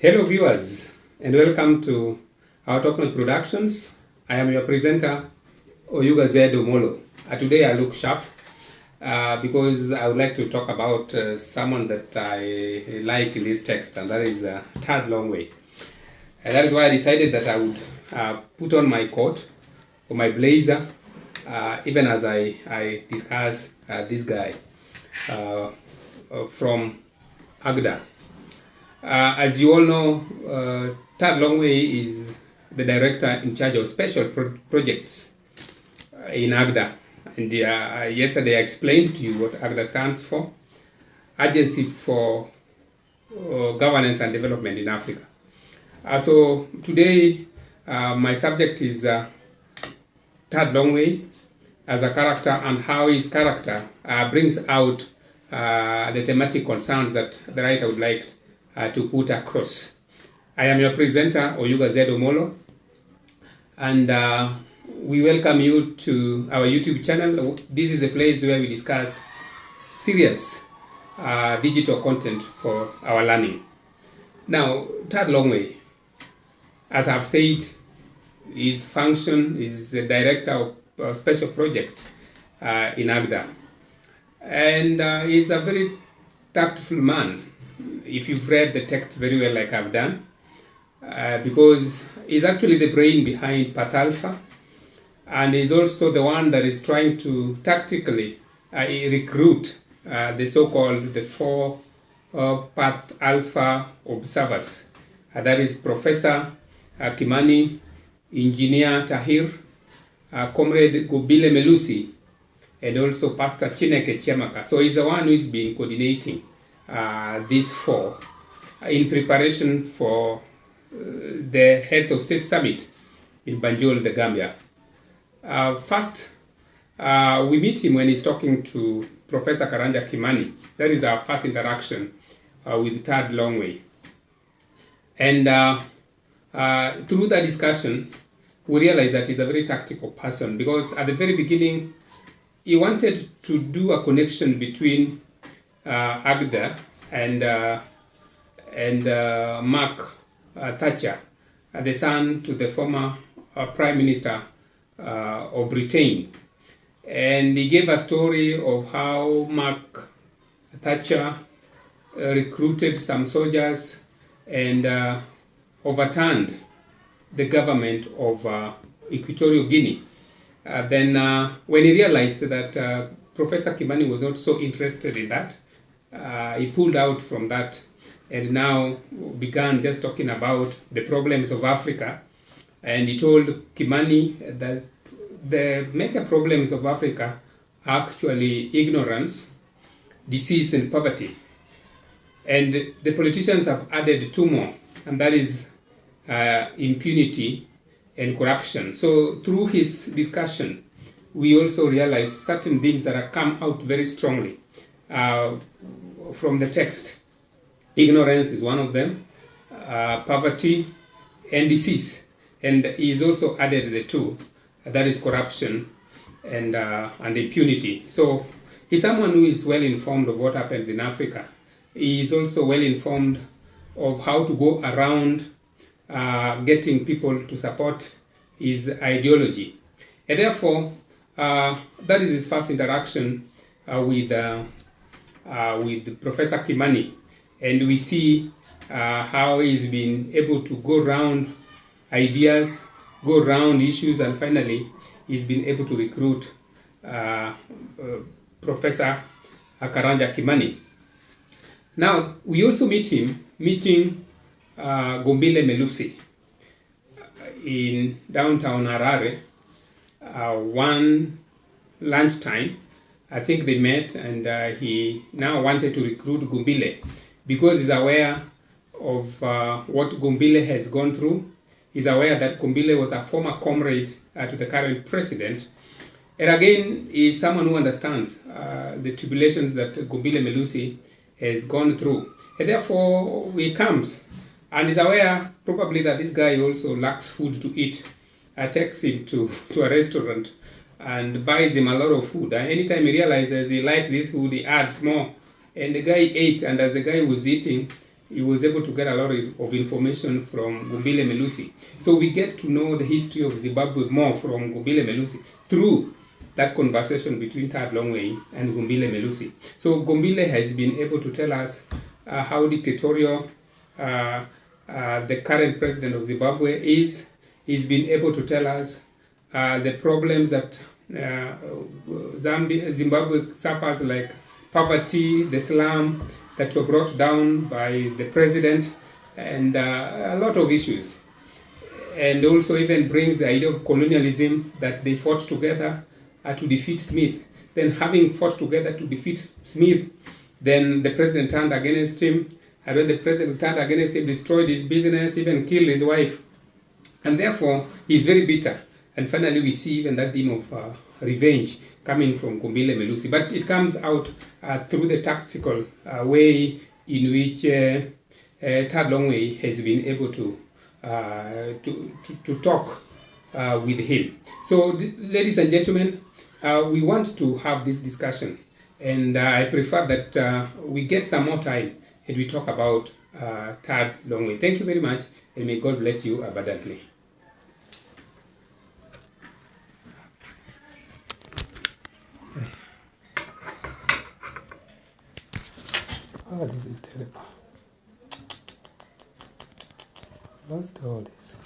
Hello viewers, and welcome to our Top Notch Productions. I am your presenter, Oyuga Omolo. Today I look sharp because I would like to talk about someone that I like in this text, and that is Tad Longway. And that is why I decided that I would put on my coat or my blazer even as I discuss this guy from Agda. As you all know, Tad Longway is the director in charge of special projects in Agda. And yesterday I explained to you what Agda stands for: Agency for Governance and Development in Africa. So today my subject is Tad Longway as a character and how his character brings out the thematic concerns that the writer would like to put across. I am your presenter, Oyuga Omolo, and we welcome you to our YouTube channel. This is a place where we discuss serious digital content for our learning. Now, Tad Longway, as I've said, his function is the director of a special project in Agda, and he's a very tactful man. If you've read the text very well, like I've done, because he's actually the brain behind Path Alpha, and he's also the one that is trying to tactically recruit the so-called the four Path Alpha observers. That is Professor Kimani, Engineer Tahir, Comrade Gobile Melusi, and also Pastor Chineke Chiamaka. So he's the one who's been coordinating these four in preparation for the Heads of State Summit in Banjul, the Gambia. First, we meet him when he's talking to Professor Karanja Kimani. That is our first interaction with Tad Longway. And through that discussion, we realize that he's a very tactical person, because at the very beginning, he wanted to do a connection between Agda and Mark Thatcher, the son to the former Prime Minister of Britain. And he gave a story of how Mark Thatcher recruited some soldiers and overturned the government of Equatorial Guinea. Then when he realized that Professor Kimani was not so interested in that, he pulled out from that and now began just talking about the problems of Africa. And he told Kimani that the major problems of Africa are actually ignorance, disease, and poverty. And the politicians have added two more, and that is impunity and corruption. So through his discussion, we also realized certain themes that have come out very strongly from the text. Ignorance is one of them, poverty and disease. And he's also added the two, that is corruption and impunity. So he's someone who is well informed of what happens in Africa. He is also well informed of how to go around getting people to support his ideology. And therefore, that is his first interaction with Professor Kimani. And we see how he's been able to go around ideas, go around issues, and finally he's been able to recruit Professor Karanja Kimani. Now, we also meeting Gombile Melusi in downtown Harare one lunchtime. I think they met, and he now wanted to recruit Gombile because he's aware of what Gombile has gone through. He's aware that Gombile was a former comrade to the current president. And again, he's someone who understands the tribulations that Gombile Melusi has gone through. And therefore, he comes and is aware probably that this guy also lacks food to eat. Takes him to a restaurant and buys him a lot of food. And anytime he realizes he likes this food, he adds more. And the guy ate, and as the guy was eating, he was able to get a lot of information from Gumbile Melusi. So we get to know the history of Zimbabwe more from Gumbile Melusi through that conversation between Tad Longway and Gumbile Melusi. So Gumbile has been able to tell us how dictatorial the current president of Zimbabwe is. He's been able to tell us the problems that Zimbabwe suffers, like poverty, the slum that were brought down by the president, and a lot of issues. And also even brings the idea of colonialism, that they fought together to defeat Smith. Then having fought together to defeat Smith, then the president turned against him. And when the president turned against him, destroyed his business, even killed his wife. And therefore, he's very bitter. And finally, we see even that theme of revenge coming from Gumbile Melusi. But it comes out through the tactical way in which Tad Longway has been able to talk with him. So, ladies and gentlemen, we want to have this discussion. And I prefer that we get some more time and we talk about Tad Longway. Thank you very much, and may God bless you abundantly. Oh, this is terrible. Lost all this.